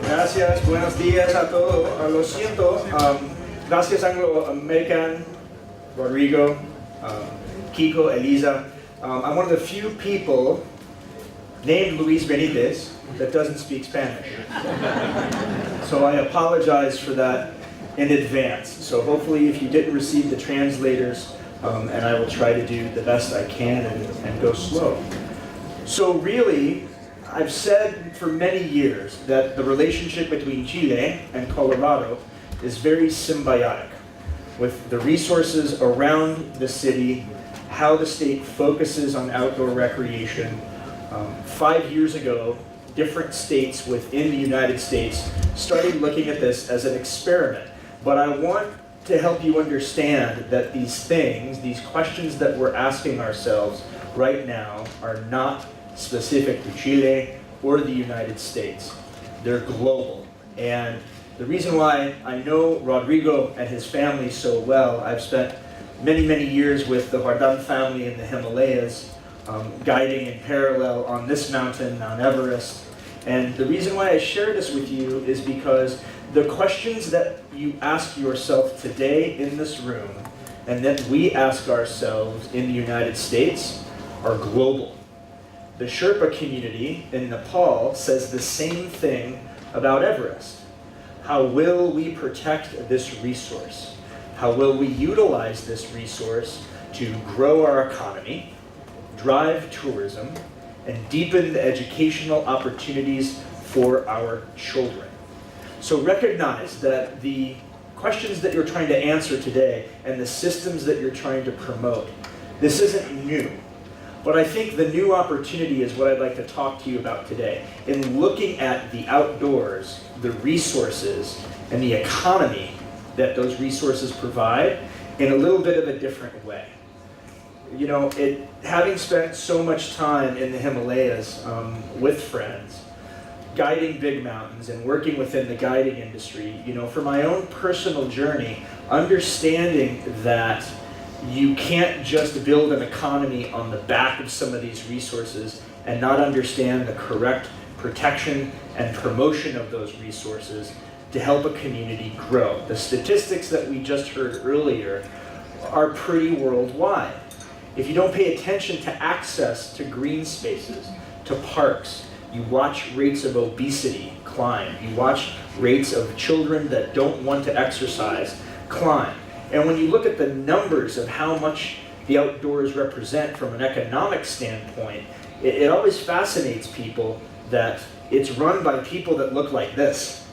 Gracias, buenos días a todos. Lo siento, gracias Anglo-American, Rodrigo, Kiko, Eliza. I'm one of the few people named Luis Benítez that doesn't speak Spanish. So I apologize for that in advance. So hopefully if you didn't receive the translators, and I will try to do the best I can and go slow. So really, I've said for many years that the relationship between Chile and Colorado is very symbiotic, with the resources around the city, how the state focuses on outdoor recreation. 5 years ago, different states within the United States started looking at this as an experiment. But I want to help you understand that these things, these questions that we're asking ourselves right now are not specific to Chile or the United States. They're global. And the reason why I know Rodrigo and his family so well, I've spent many, many years with the Hardam family in the Himalayas, guiding in parallel on this mountain, Mount Everest. And the reason why I share this with you is because the questions that you ask yourself today in this room and that we ask ourselves in the United States are global. The Sherpa community in Nepal says the same thing about Everest. How will we protect this resource? How will we utilize this resource to grow our economy, drive tourism, and deepen the educational opportunities for our children? So recognize that the questions that you're trying to answer today and the systems that you're trying to promote, this isn't new. But I think the new opportunity is what I'd like to talk to you about today. In looking at the outdoors, the resources, and the economy that those resources provide in a little bit of a different way. You know, having spent so much time in the Himalayas with friends, guiding big mountains and working within the guiding industry, you know, for my own personal journey, understanding that you can't just build an economy on the back of some of these resources and not understand the correct protection and promotion of those resources to help a community grow. The statistics that we just heard earlier are pretty worldwide. If you don't pay attention to access to green spaces, to parks, you watch rates of obesity climb. You watch rates of children that don't want to exercise climb. And when you look at the numbers of how much the outdoors represent from an economic standpoint, it always fascinates people that it's run by people that look like this.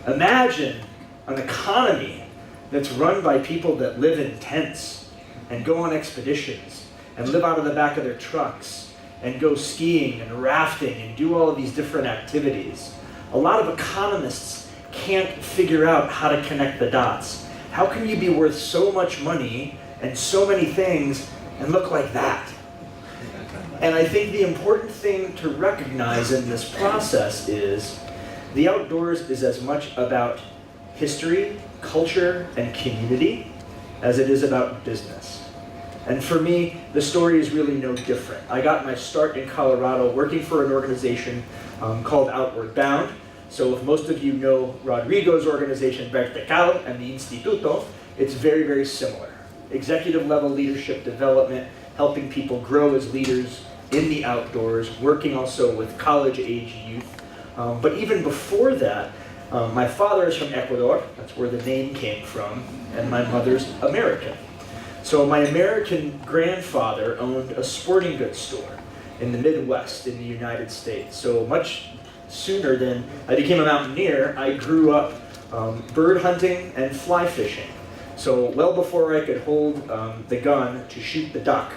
Imagine an economy that's run by people that live in tents and go on expeditions and live out of the back of their trucks and go skiing and rafting and do all of these different activities. A lot of economists can't figure out how to connect the dots. How can you be worth so much money and so many things and look like that? And I think the important thing to recognize in this process is the outdoors is as much about history, culture, and community as it is about business. And for me, the story is really no different. I got my start in Colorado working for an organization called Outward Bound. So if most of you know Rodrigo's organization, Vertical, and the Instituto, it's very, very similar. Executive level leadership development, helping people grow as leaders in the outdoors, working also with college-age youth. But even before that, my father is from Ecuador, that's where the name came from, and my mother's American. So my American grandfather owned a sporting goods store in the Midwest in the United States. So much sooner than I became a mountaineer, I grew up bird hunting and fly fishing. So well before I could hold the gun to shoot the duck,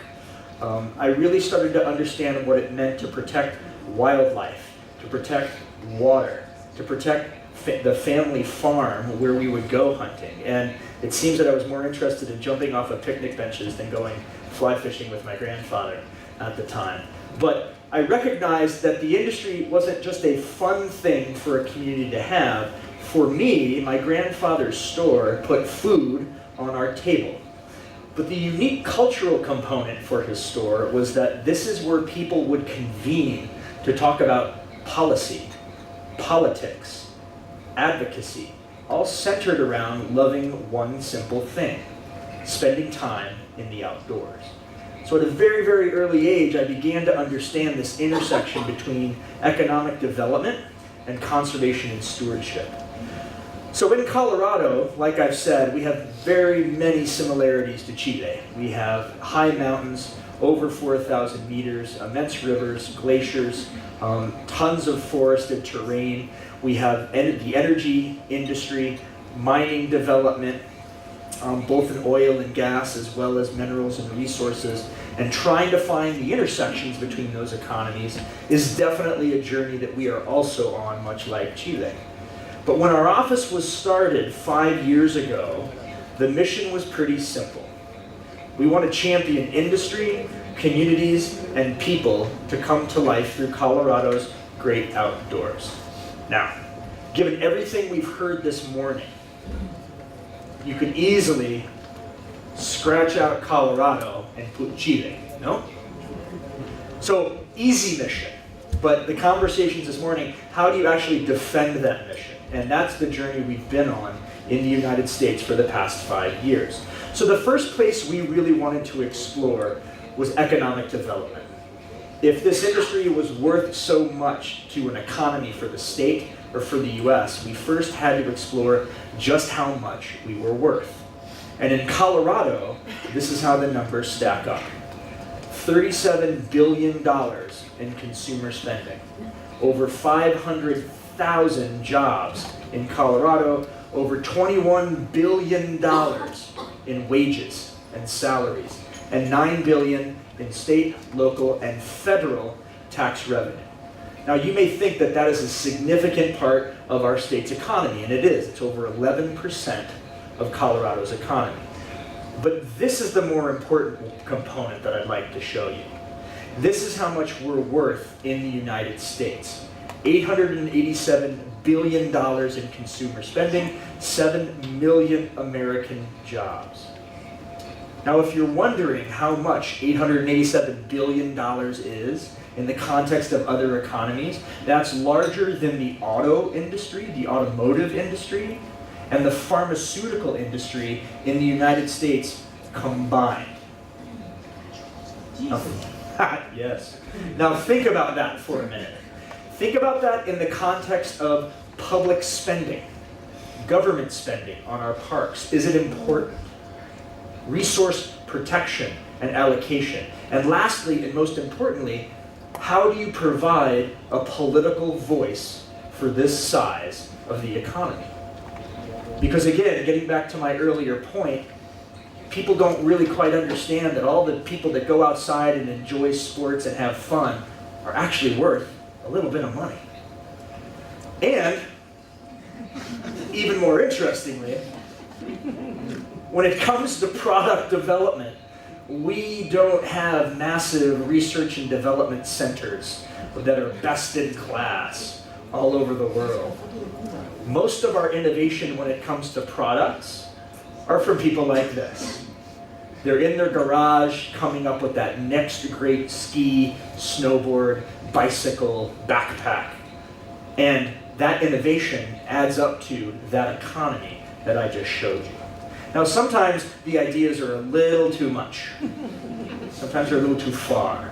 I really started to understand what it meant to protect wildlife, to protect water, to protect the family farm where we would go hunting. And it seems that I was more interested in jumping off of picnic benches than going fly fishing with my grandfather at the time. But I recognized that the industry wasn't just a fun thing for a community to have. For me, my grandfather's store put food on our table. But the unique cultural component for his store was that this is where people would convene to talk about policy, politics, advocacy, all centered around loving one simple thing: spending time in the outdoors. So at a very, very early age, I began to understand this intersection between economic development and conservation and stewardship. So in Colorado, like I've said, we have very many similarities to Chile. We have high mountains, over 4,000 meters, immense rivers, glaciers, tons of forested terrain. We have the energy industry, mining development, both in oil and gas as well as minerals and resources. And trying to find the intersections between those economies is definitely a journey that we are also on, much like Chile. But when our office was started 5 years ago, the mission was pretty simple. We want to champion industry, communities, and people to come to life through Colorado's great outdoors. Now, given everything we've heard this morning, you could easily scratch out Colorado and put Chile, no? So, easy mission. But the conversations this morning, how do you actually defend that mission? And that's the journey we've been on in the United States for the past 5 years. So the first place we really wanted to explore was economic development. If this industry was worth so much to an economy for the state or for the US, we first had to explore just how much we were worth. And in Colorado, this is how the numbers stack up. $37 billion in consumer spending, over 500,000 jobs in Colorado, over $21 billion in wages and salaries, and $9 billion in state, local, and federal tax revenue. Now, you may think that that is a significant part of our state's economy, and it is. It's over 11% of Colorado's economy. But this is the more important component that I'd like to show you. This is how much we're worth in the United States. $887 billion in consumer spending, 7 million American jobs. Now, if you're wondering how much $887 billion is in the context of other economies, that's larger than the auto industry, the automotive industry, and the pharmaceutical industry in the United States combined. Yes. Now think about that for a minute. Think about that in the context of public spending, government spending on our parks. Is it important? Resource protection and allocation. And lastly, and most importantly, how do you provide a political voice for this size of the economy? Because again, getting back to my earlier point, people don't really quite understand that all the people that go outside and enjoy sports and have fun are actually worth a little bit of money. And, even more interestingly, when it comes to product development, we don't have massive research and development centers that are best in class all over the world. Most of our innovation when it comes to products are from people like this. They're in their garage coming up with that next great ski, snowboard, bicycle, backpack. And that innovation adds up to that economy that I just showed you. Now sometimes the ideas are a little too much. Sometimes they're a little too far.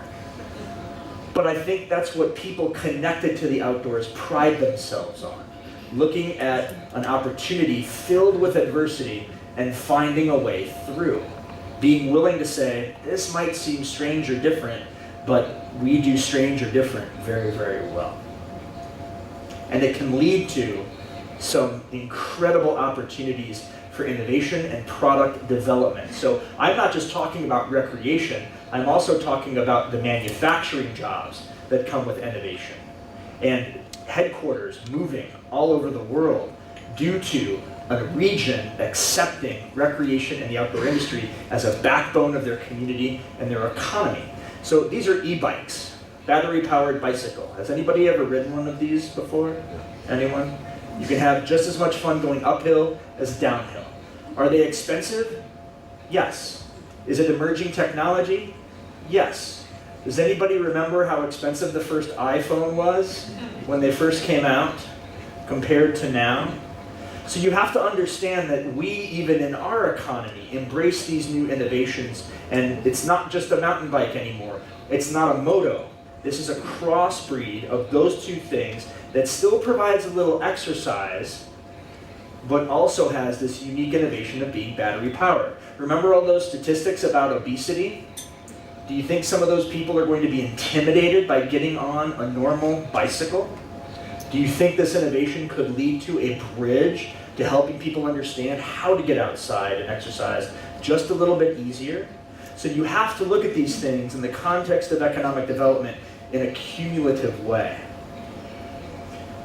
But I think that's what people connected to the outdoors pride themselves on. Looking at an opportunity filled with adversity and finding a way through. Being willing to say, this might seem strange or different, but we do strange or different very, very well. And it can lead to some incredible opportunities for innovation and product development. So I'm not just talking about recreation, I'm also talking about the manufacturing jobs that come with innovation. And headquarters moving all over the world due to a region accepting recreation and the outdoor industry as a backbone of their community and their economy. So these are e-bikes, battery-powered bicycle. Has anybody ever ridden one of these before? Anyone? You can have just as much fun going uphill as downhill. Are they expensive? Yes. Is it emerging technology? Yes. Does anybody remember how expensive the first iPhone was when they first came out? compared to now. So you have to understand that we, even in our economy, embrace these new innovations, and it's not just a mountain bike anymore. It's not a moto. This is a crossbreed of those two things that still provides a little exercise, but also has this unique innovation of being battery powered. Remember all those statistics about obesity? Do you think some of those people are going to be intimidated by getting on a normal bicycle? Do you think this innovation could lead to a bridge to helping people understand how to get outside and exercise just a little bit easier? So you have to look at these things in the context of economic development in a cumulative way.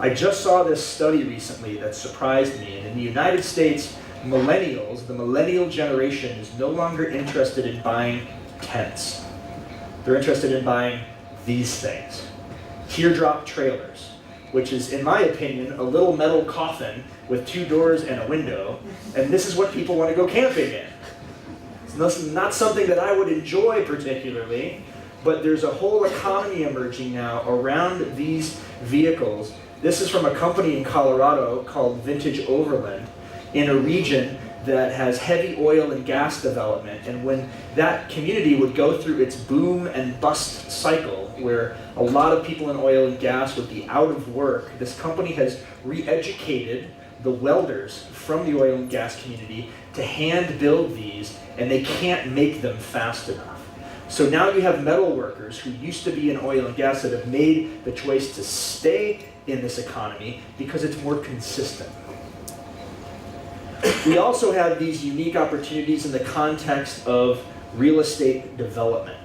I just saw this study recently that surprised me, and in the United States, millennials, the millennial generation, is no longer interested in buying tents. They're interested in buying these things. Teardrop trailers, which is, in my opinion, a little metal coffin with 2 doors and a window, and this is what people want to go camping in. It's not something that I would enjoy particularly, but there's a whole economy emerging now around these vehicles. This is from a company in Colorado called Vintage Overland, in a region that has heavy oil and gas development. And when that community would go through its boom and bust cycle, where a lot of people in oil and gas would be out of work, this company has re-educated the welders from the oil and gas community to hand build these, and they can't make them fast enough. So now you have metal workers who used to be in oil and gas that have made the choice to stay in this economy because it's more consistent. We also have these unique opportunities in the context of real estate development.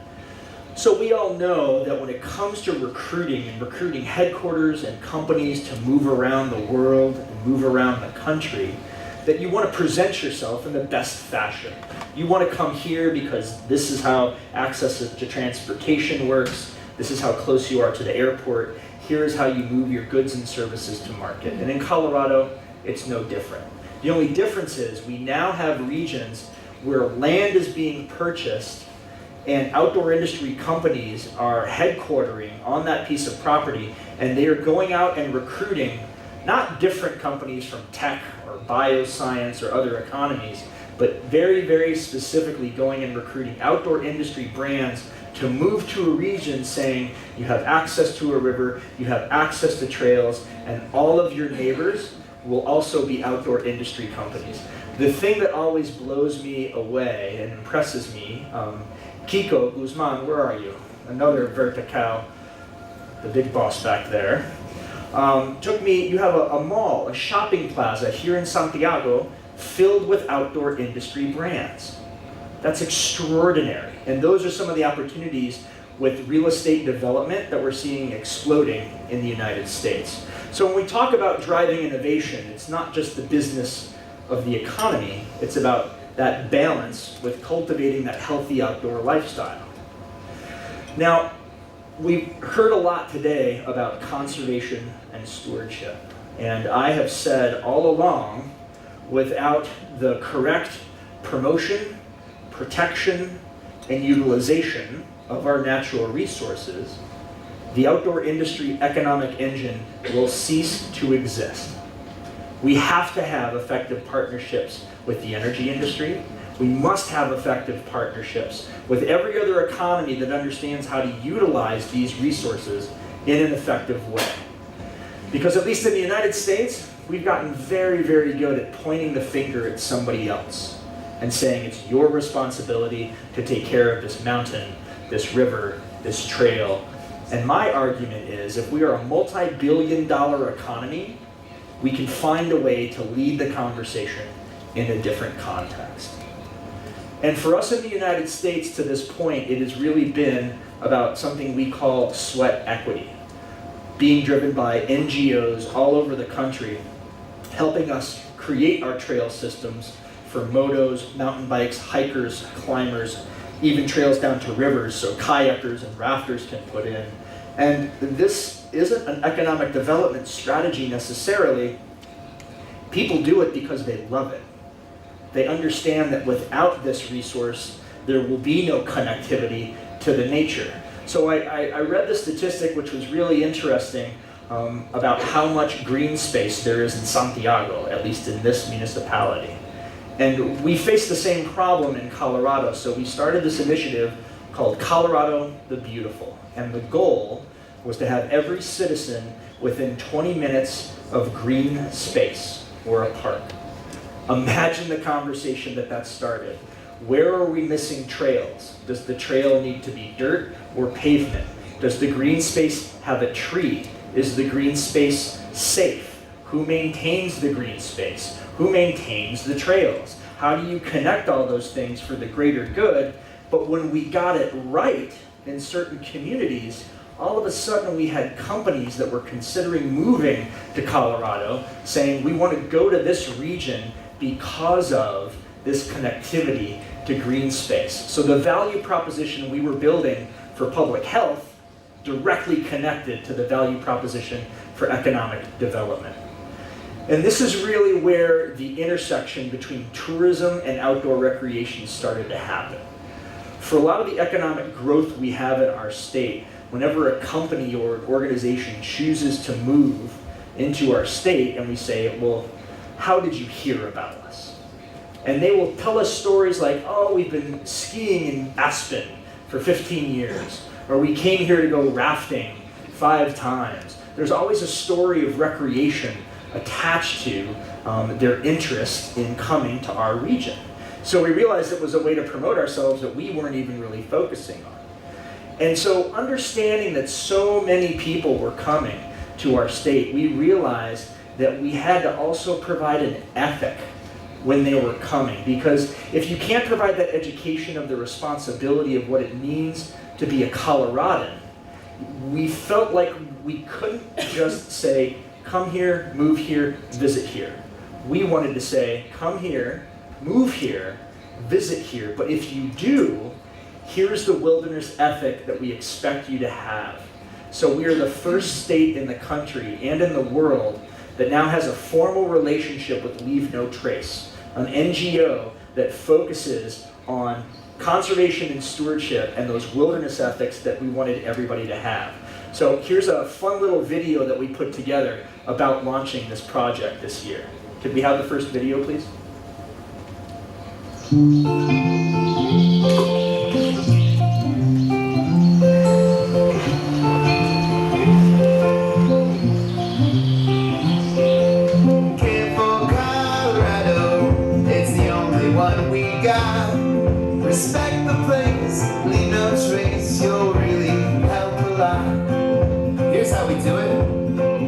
So we all know that when it comes to recruiting and recruiting headquarters and companies to move around the world and move around the country, that you want to present yourself in the best fashion. You want to come here because this is how access to transportation works. This is how close you are to the airport. Here is how you move your goods and services to market. And in Colorado, it's no different. The only difference is we now have regions where land is being purchased and outdoor industry companies are headquartering on that piece of property, and they are going out and recruiting not different companies from tech or bioscience or other economies, but very, very specifically going and recruiting outdoor industry brands to move to a region saying you have access to a river, you have access to trails, and all of your neighbors will also be outdoor industry companies. The thing that always blows me away and impresses me, Kiko Guzman, where are you? Another vertical, the big boss back there. You have a mall, a shopping plaza here in Santiago filled with outdoor industry brands. That's extraordinary. And those are some of the opportunities with real estate development that we're seeing exploding in the United States. So when we talk about driving innovation, it's not just the business of the economy, it's about that balance with cultivating that healthy outdoor lifestyle. Now, we've heard a lot today about conservation and stewardship. And I have said all along, without the correct promotion, protection, and utilization of our natural resources, the outdoor industry economic engine will cease to exist. We have to have effective partnerships with the energy industry. We must have effective partnerships with every other economy that understands how to utilize these resources in an effective way. Because at least in the United States, we've gotten very, very good at pointing the finger at somebody else and saying it's your responsibility to take care of this mountain, this river, this trail. And my argument is, if we are a multi-billion-dollar economy, we can find a way to lead the conversation in a different context. And for us in the United States to this point, it has really been about something we call sweat equity, being driven by NGOs all over the country, helping us create our trail systems for motos, mountain bikes, hikers, climbers, even trails down to rivers so kayakers and rafters can put in. And this isn't an economic development strategy necessarily. People do it because they love it. They understand that without this resource, there will be no connectivity to the nature. So I read the statistic, which was really interesting. about how much green space there is in Santiago, at least in this municipality. And we face the same problem in Colorado, so we started this initiative called Colorado the Beautiful. And the goal was to have every citizen within 20 minutes of green space or a park. Imagine the conversation that started. Where are we missing trails? Does the trail need to be dirt or pavement? Does the green space have a tree? Is the green space safe? Who maintains the green space? Who maintains the trails? How do you connect all those things for the greater good? But when we got it right in certain communities, all of a sudden we had companies that were considering moving to Colorado, saying we want to go to this region because of this connectivity to green space. So the value proposition we were building for public health directly connected to the value proposition for economic development. And this is really where the intersection between tourism and outdoor recreation started to happen. For a lot of the economic growth we have in our state, whenever a company or organization chooses to move into our state and we say, well, how did you hear about us? And they will tell us stories like, oh, we've been skiing in Aspen for 15 years, or we came here to go rafting 5 times. There's always a story of recreation attached to their interest in coming to our region. So we realized it was a way to promote ourselves that we weren't even really focusing on. And so understanding that so many people were coming to our state, we realized that we had to also provide an ethic when they were coming. Because if you can't provide that education of the responsibility of what it means to be a Coloradan, we felt like we couldn't just say, come here, move here, visit here. We wanted to say, come here, move here, visit here. But if you do, here's the wilderness ethic that we expect you to have. So we are the first state in the country and in the world that now has a formal relationship with Leave No Trace, an NGO that focuses on conservation and stewardship and those wilderness ethics that we wanted everybody to have. So here's a fun little video that we put together about launching this project this year. Could we have the first video, please? Respect the place, leave no trace, you'll really help a lot. Here's how we do it.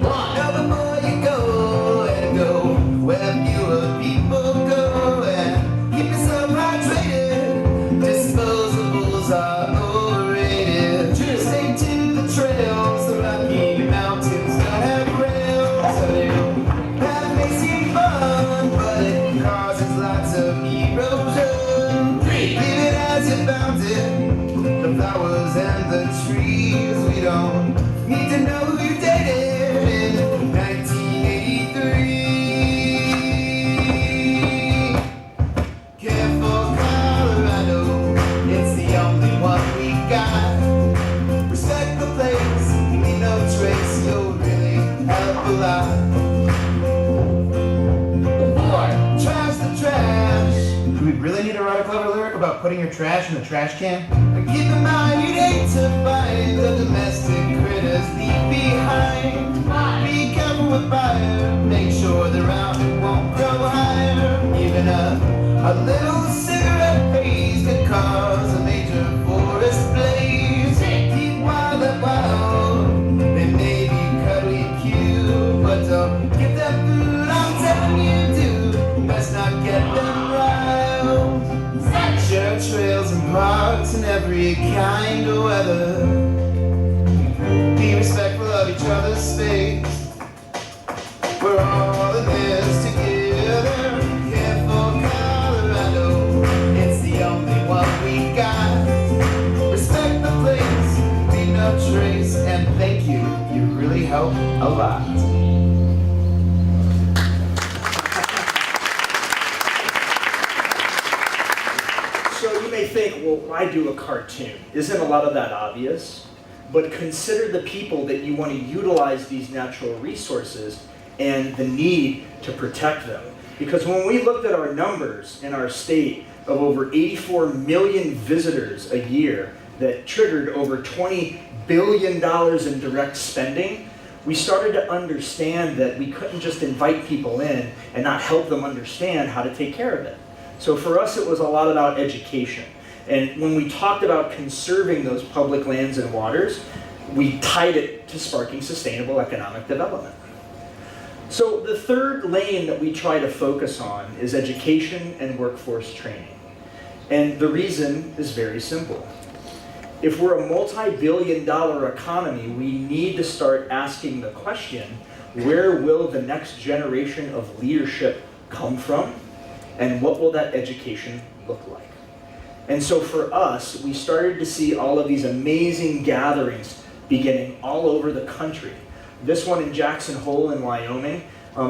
One, know before you go, and go where fewer people go, and keep yourself hydrated. Disposables are overrated. Two, stay to the trails, the Rocky Mountains don't have rails, so that may seem fun, but it causes lots of erosion. Leave it as you found it, the flowers and the trees. We don't need to know who you dated in 1983. Careful Colorado, it's the only one we got. Respect the place, leave no trace, you'll really help a lot. Trash the trash. Do we really need to write a clever lyric about putting your trash in the trash can? And keep in mind you'd hate to find the domestic critters leave behind. Be careful with fire, make sure the round it won't grow higher. Even a little cigarette haze could cause a major forest blaze. Keep wild and wild, they may be cuddly cute, but don't give them food, I'm telling you do. Best not get them riled. Share trails and parks in every kind of weather. Be respectful of each other's space. We're all in this together. Careful Colorado, it's the only one we got. Respect the place, leave no trace, and thank you. You really help a lot. So you may think, well, why do a cartoon? Isn't a lot of that obvious? but consider the people that you want to utilize these natural resources and the need to protect them. Because when we looked at our numbers in our state of over 84 million visitors a year that triggered over $20 billion in direct spending, we started to understand that we couldn't just invite people in and not help them understand how to take care of it. So for us, it was a lot about education. And when we talked about conserving those public lands and waters, we tied it to sparking sustainable economic development. So the third lane that we try to focus on is education and workforce training. And the reason is very simple. If we're a multi-billion-dollar economy, we need to start asking the question, where will the next generation of leadership come from? And what will that education look like? And so for us, we started to see all of these amazing gatherings beginning all over the country. This one in Jackson Hole in Wyoming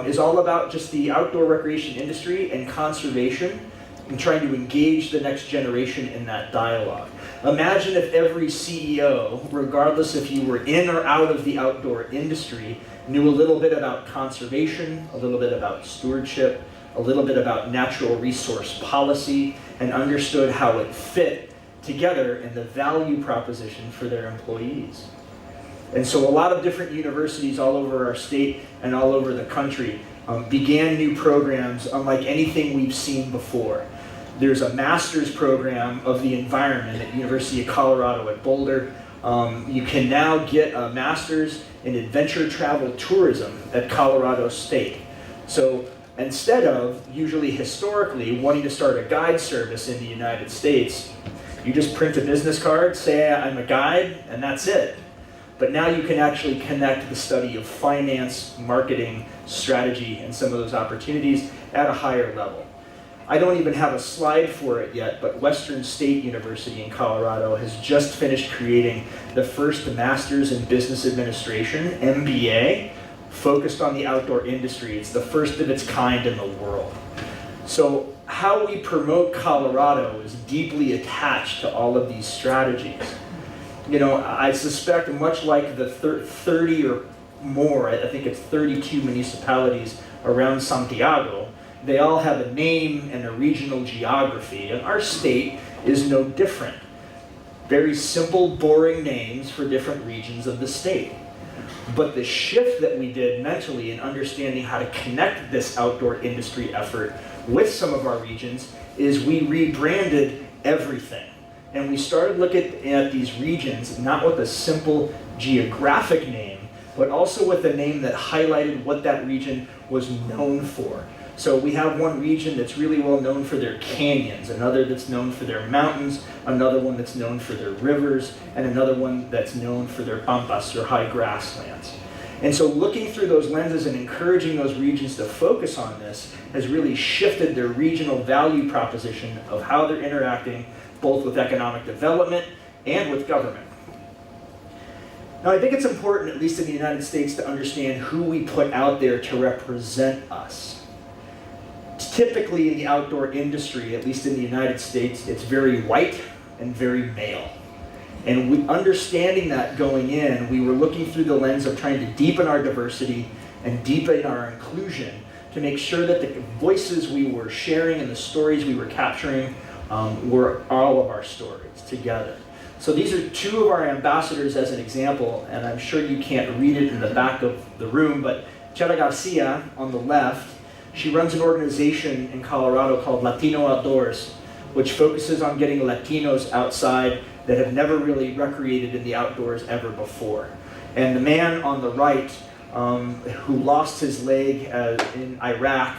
is all about just the outdoor recreation industry and conservation and trying to engage the next generation in that dialogue. Imagine if every CEO, regardless if you were in or out of the outdoor industry, knew a little bit about conservation, a little bit about stewardship, a little bit about natural resource policy, and understood how it fit together in the value proposition for their employees. And so a lot of different universities all over our state and all over the country began new programs unlike anything we've seen before. There's a master's program of the environment at University of Colorado at Boulder. You can now get a master's in adventure travel tourism at Colorado State. So instead of, usually historically, wanting to start a guide service in the United States, you just print a business card, say I'm a guide, and that's it. But now you can actually connect the study of finance, marketing, strategy, and some of those opportunities at a higher level. I don't even have a slide for it yet, but Western State University in Colorado has just finished creating the first Master's in Business Administration, MBA, focused on the outdoor industry. It's the first of its kind in the world. So how we promote Colorado is deeply attached to all of these strategies. You know, I suspect much like the 30 or more, I think it's 32 municipalities around Santiago, they all have a name and a regional geography, and our state is no different. Very simple, boring names for different regions of the state. But the shift that we did mentally in understanding how to connect this outdoor industry effort with some of our regions is we rebranded everything. And we started looking at these regions not with a simple geographic name, but also with a name that highlighted what that region was known for. So we have one region that's really well known for their canyons, another that's known for their mountains, another one that's known for their rivers, and another one that's known for their pampas, or high grasslands. And so looking through those lenses and encouraging those regions to focus on this has really shifted their regional value proposition of how they're interacting both with economic development and with government. Now, I think it's important, at least in the United States, to understand who we put out there to represent us. Typically in the outdoor industry, at least in the United States, it's very white and very male. And understanding that going in, we were looking through the lens of trying to deepen our diversity and deepen our inclusion to make sure that the voices we were sharing and the stories we were capturing were all of our stories together. So these are two of our ambassadors as an example, and I'm sure you can't read it in the back of the room, but Chela Garcia on the left, she runs an organization in Colorado called Latino Outdoors, which focuses on getting Latinos outside that have never really recreated in the outdoors ever before. And the man on the right, who lost his leg in Iraq,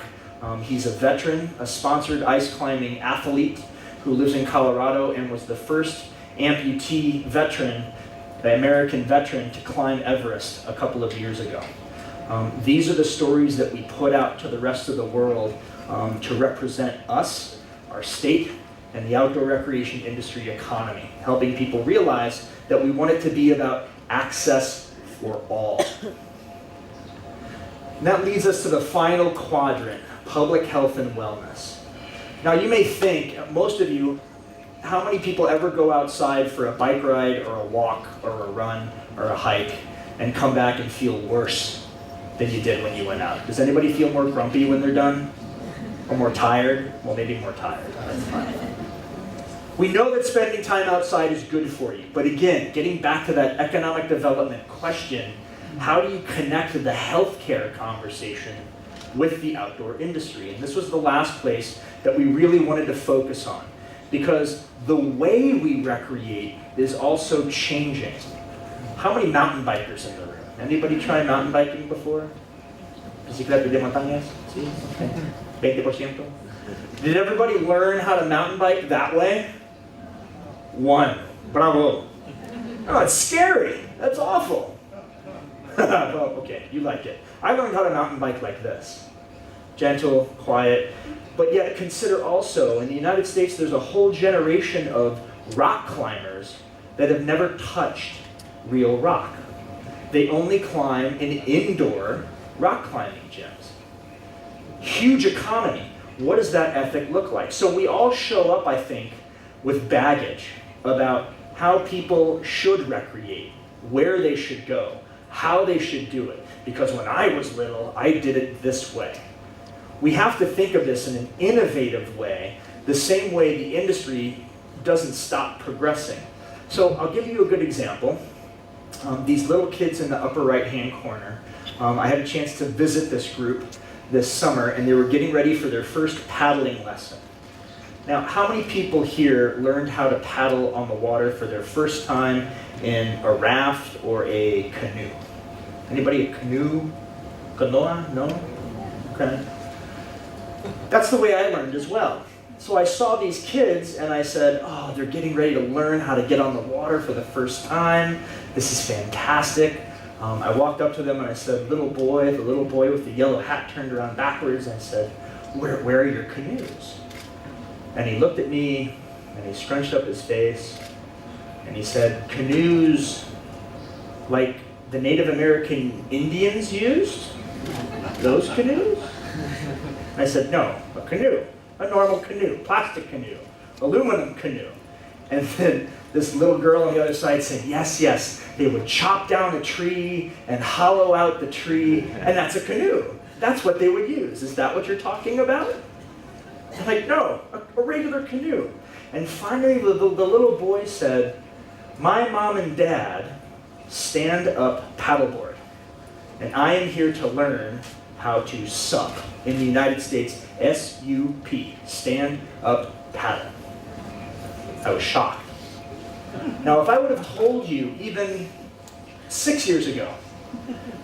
he's a veteran, a sponsored ice climbing athlete who lives in Colorado and was the first amputee veteran, the American veteran, to climb Everest a couple of years ago. These are the stories that we put out to the rest of the world to represent us, our state, and the outdoor recreation industry economy, helping people realize that we want it to be about access for all. And that leads us to the final quadrant, public health and wellness. Now you may think, most of you how many people ever go outside for a bike ride or a walk or a run or a hike and come back and feel worse than you did when you went out? Does anybody feel more grumpy when they're done? Or more tired? Well, maybe more tired. That's fine. We know that spending time outside is good for you, but again, getting back to that economic development question, how do you connect the healthcare conversation with the outdoor industry? And this was the last place that we really wanted to focus on, because the way we recreate is also changing. How many mountain bikers in the room? Anybody try mountain biking before? Bicicleta de montañas? Sí? Okay. 20%? Did everybody learn how to mountain bike that way? One. Bravo. Oh, it's scary. That's awful. Well, okay, you like it. I learned how to mountain bike like this. Gentle, quiet, but yet consider also, in the United States, there's a whole generation of rock climbers that have never touched real rock. They only climb in indoor rock climbing gyms. Huge economy. What does that ethic look like? So we all show up, I think, with baggage about how people should recreate, where they should go, how they should do it. Because when I was little, I did it this way. We have to think of this in an innovative way, the same way the industry doesn't stop progressing. So I'll give you a good example. These little kids in the upper right-hand corner, I had a chance to visit this group this summer, and they were getting ready for their first paddling lesson. Now, how many people here learned how to paddle on the water for their first time in a raft or a canoe? Anybody a canoe? Canoa? No? Okay. That's the way I learned as well. So I saw these kids and I said, oh, they're getting ready to learn how to get on the water for the first time. This is fantastic. I walked up to them and I said, the little boy with the yellow hat turned around backwards, I said, where are your canoes? And he looked at me and he scrunched up his face and he said, canoes like the Native American Indians used? Those canoes? I said, no, a canoe, a normal canoe, plastic canoe, aluminum canoe. And then this little girl on the other side said, yes, yes, they would chop down a tree and hollow out the tree, and that's a canoe. That's what they would use. Is that what you're talking about? I'm like, no, a regular canoe. And finally, the little boy said, my mom and dad stand up paddleboard, and I am here to learn how to SUP. In the United States, S-U-P, stand up paddle. I was shocked. Now, if I would have told you even 6 years ago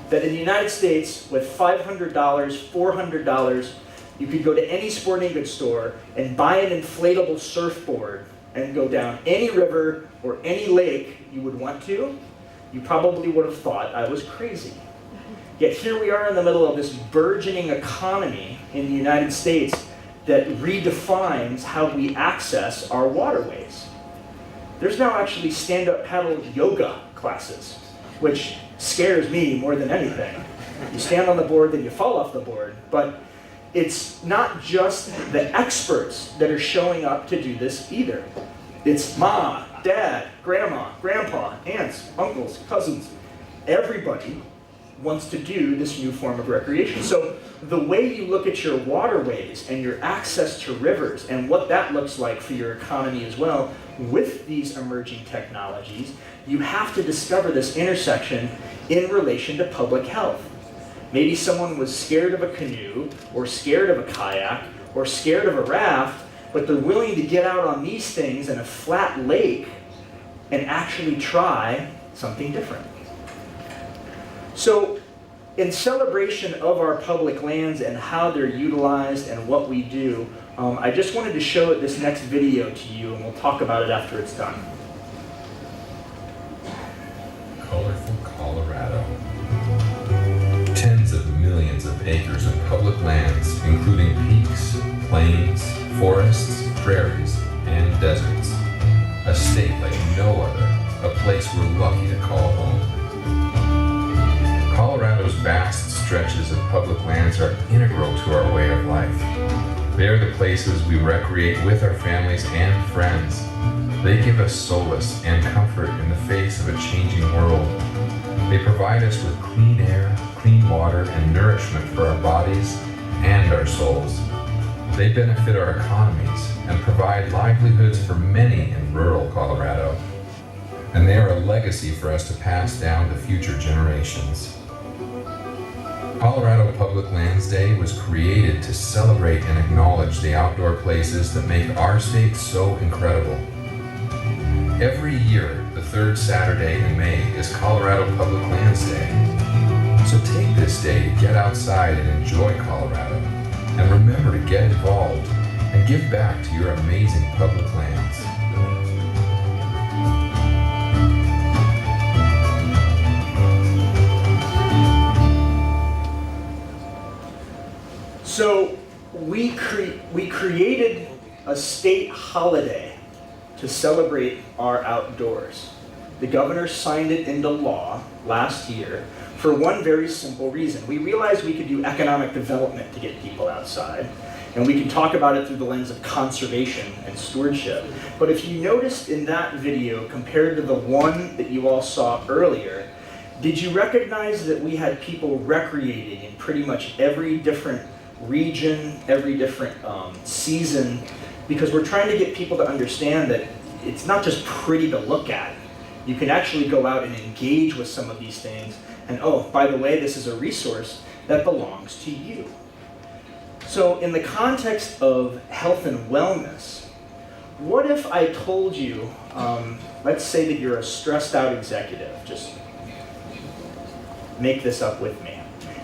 that in the United States with $500, $400, you could go to any sporting goods store and buy an inflatable surfboard and go down any river or any lake you would want to, you probably would have thought I was crazy. Yet here we are in the middle of this burgeoning economy in the United States that redefines how we access our waterways. There's now actually stand-up paddle yoga classes, which scares me more than anything. You stand on the board, then you fall off the board. But it's not just the experts that are showing up to do this either. It's mom, dad, grandma, grandpa, aunts, uncles, cousins. Everybody wants to do this new form of recreation. So the way you look at your waterways and your access to rivers and what that looks like for your economy as well, with these emerging technologies, you have to discover this intersection in relation to public health. Maybe someone was scared of a canoe, or scared of a kayak, or scared of a raft, but they're willing to get out on these things in a flat lake and actually try something different. So, in celebration of our public lands and how they're utilized and what we do, I just wanted to show this next video to you, and we'll talk about it after it's done. Colorful Colorado. Tens of millions of acres of public lands, including peaks, plains, forests, prairies, and deserts. A state like no other, a place we're lucky to call home. Colorado's vast stretches of public lands are integral to our way of life. They are the places we recreate with our families and friends. They give us solace and comfort in the face of a changing world. They provide us with clean air, clean water, and nourishment for our bodies and our souls. They benefit our economies and provide livelihoods for many in rural Colorado. And they are a legacy for us to pass down to future generations. Colorado Public Lands Day was created to celebrate and acknowledge the outdoor places that make our state so incredible. Every year, the third Saturday in May is Colorado Public Lands Day. So take this day to get outside and enjoy Colorado. And remember to get involved and give back to your amazing public lands. So we created a state holiday to celebrate our outdoors. The governor signed it into law last year for one very simple reason. We realized we could do economic development to get people outside, and we can talk about it through the lens of conservation and stewardship. But if you noticed in that video compared to the one that you all saw earlier, did you recognize that we had people recreating in pretty much every different region, every different season, because we're trying to get people to understand that it's not just pretty to look at. You can actually go out and engage with some of these things. And oh, by the way, this is a resource that belongs to you. So in the context of health and wellness, what if I told you, let's say that you're a stressed out executive, just make this up with me.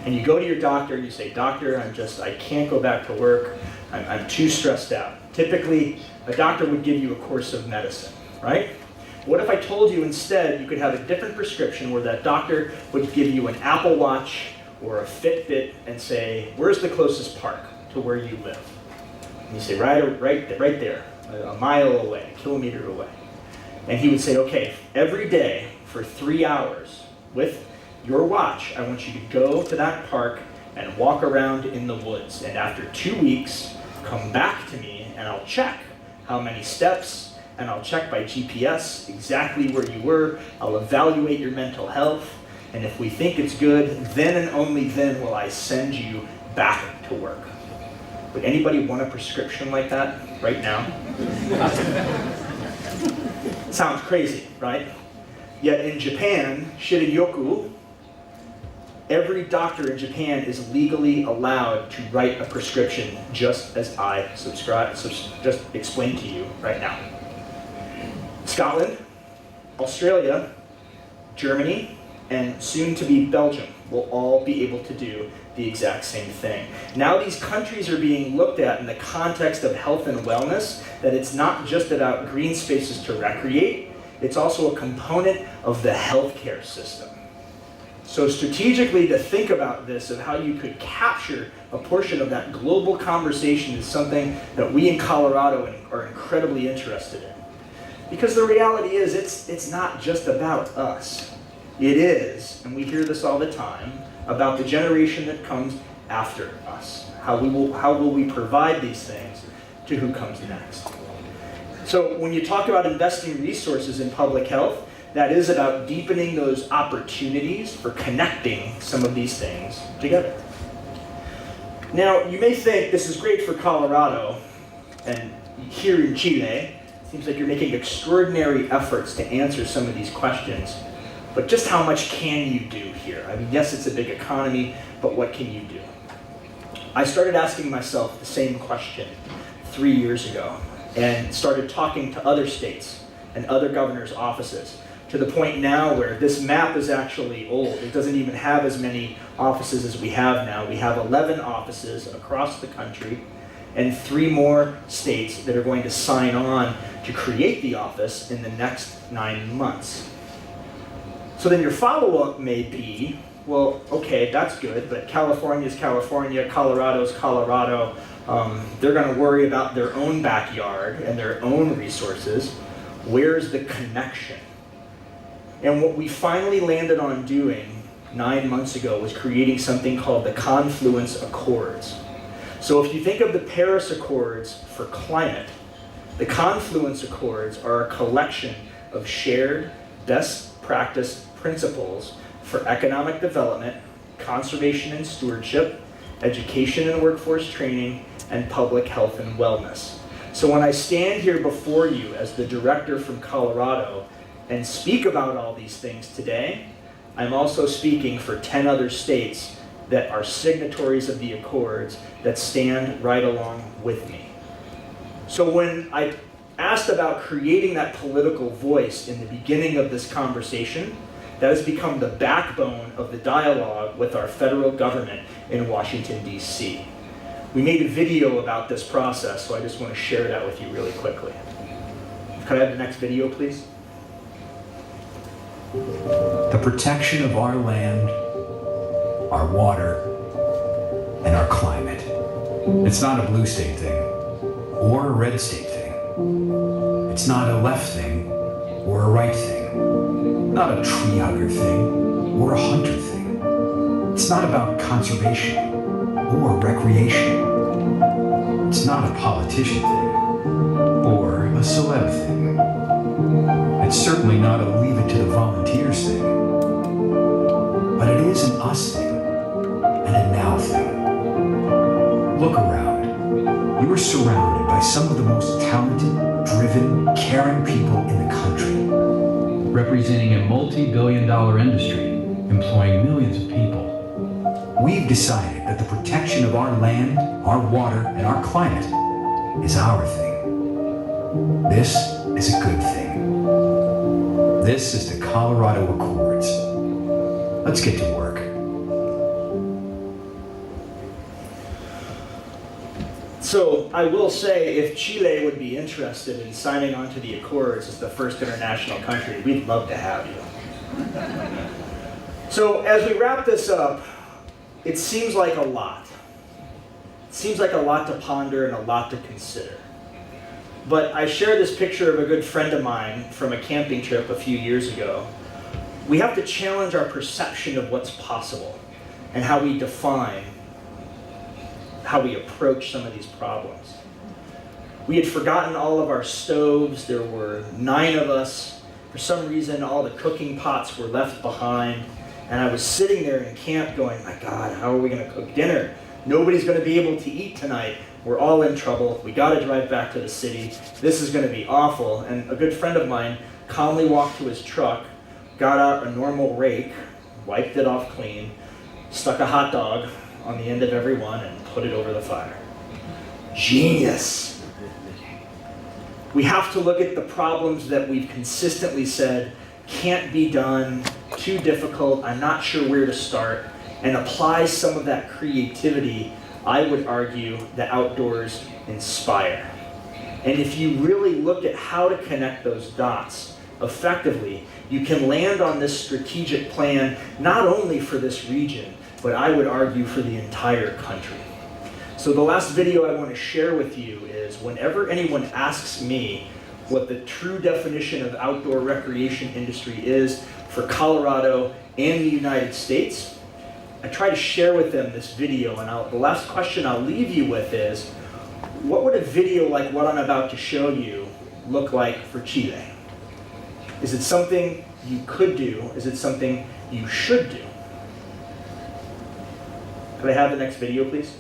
And you go to your doctor and you say, doctor, I can't go back to work. I'm too stressed out. Typically, a doctor would give you a course of medicine, right? What if I told you instead you could have a different prescription where that doctor would give you an Apple Watch or a Fitbit and say, where's the closest park to where you live? And you say, right there, a mile away, a kilometer away. And he would say, okay, every day for 3 hours with your watch, I want you to go to that park and walk around in the woods. And after 2 weeks, come back to me and I'll check how many steps, and I'll check by GPS exactly where you were. I'll evaluate your mental health. And if we think it's good, then and only then will I send you back to work. Would anybody want a prescription like that right now? Sounds crazy, right? Yet in Japan, Shirin-yoku, every doctor in Japan is legally allowed to write a prescription just as I just explained to you right now. Scotland, Australia, Germany, and soon to be Belgium will all be able to do the exact same thing. Now these countries are being looked at in the context of health and wellness, that it's not just about green spaces to recreate, it's also a component of the healthcare system. So strategically to think about this, of how you could capture a portion of that global conversation, is something that we in Colorado are incredibly interested in. Because the reality is, it's not just about us. It is, and we hear this all the time, about the generation that comes after us. How will we provide these things to who comes next? So when you talk about investing resources in public health, that is about deepening those opportunities for connecting some of these things together. Now, you may think this is great for Colorado, and here in Chile, it seems like you're making extraordinary efforts to answer some of these questions. But just how much can you do here? I mean, yes, it's a big economy, but what can you do? I started asking myself the same question 3 years ago, and started talking to other states and other governors' offices, to the point now where this map is actually old. It doesn't even have as many offices as we have now. We have 11 offices across the country, and 3 more states that are going to sign on to create the office in the next 9 months. So then your follow-up may be, well, okay, that's good, but California's California, Colorado's Colorado. They're going to worry about their own backyard and their own resources. Where's the connection? And what we finally landed on doing 9 months ago was creating something called the Confluence Accords. So if you think of the Paris Accords for climate, the Confluence Accords are a collection of shared best practice principles for economic development, conservation and stewardship, education and workforce training, and public health and wellness. So when I stand here before you as the director from Colorado and speak about all these things today, I'm also speaking for 10 other states that are signatories of the Accords that stand right along with me. So when I asked about creating that political voice in the beginning of this conversation, that has become the backbone of the dialogue with our federal government in Washington, D.C. We made a video about this process, so I just want to share that with you really quickly. Could I have the next video, please? The protection of our land, our water, and our climate. It's not a blue state thing, or a red state thing. It's not a left thing, or a right thing. Not a tree hugger thing, or a hunter thing. It's not about conservation, or recreation. It's not a politician thing, or a celeb thing. It's certainly not a leave it to the volunteers thing. But it is an us thing, and a now thing. Look around. You are surrounded by some of the most talented, driven, caring people in the country. Representing a multi-billion-dollar industry, employing millions of people. We've decided that the protection of our land, our water, and our climate is our thing. This is a good thing. This is the Colorado Accords. Let's get to work. So I will say, if Chile would be interested in signing on to the Accords as the first international country, we'd love to have you. So as we wrap this up, it seems like a lot. It seems like a lot to ponder and a lot to consider. But I share this picture of a good friend of mine from a camping trip a few years ago. We have to challenge our perception of what's possible and how we define, how we approach some of these problems. We had forgotten all of our stoves. There were 9 of us. For some reason, all the cooking pots were left behind. And I was sitting there in camp going, my God, how are we going to cook dinner? Nobody's going to be able to eat tonight. We're all in trouble. We got to drive back to the city. This is going to be awful. And a good friend of mine calmly walked to his truck, got out a normal rake, wiped it off clean, stuck a hot dog on the end of every one, and put it over the fire. Genius. We have to look at the problems that we've consistently said can't be done, too difficult, I'm not sure where to start, and apply some of that creativity, I would argue, the outdoors inspire. And if you really look at how to connect those dots effectively, you can land on this strategic plan not only for this region, but I would argue for the entire country. So the last video I want to share with you is whenever anyone asks me what the true definition of outdoor recreation industry is for Colorado and the United States, I try to share with them this video, and the last question I'll leave you with is, what would a video like what I'm about to show you look like for Chile? Is it something you could do? Is it something you should do? Could I have the next video, please?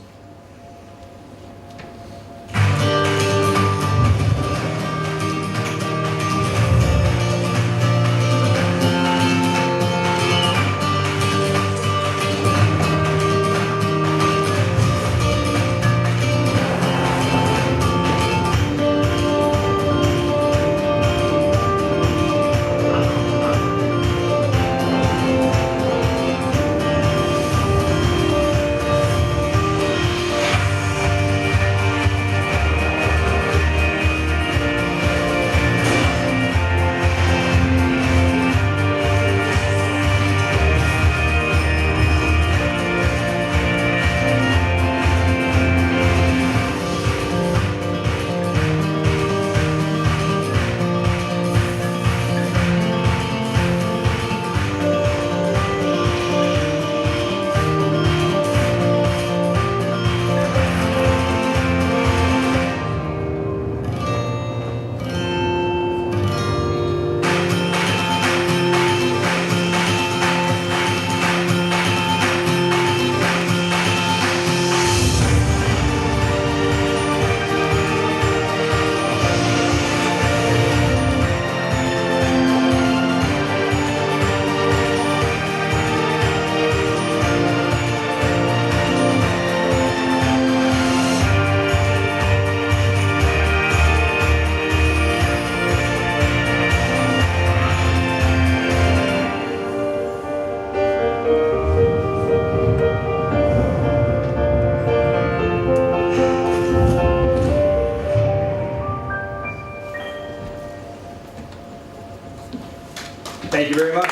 Thank you very much.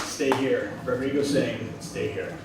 Stay here. Rodrigo saying, stay here.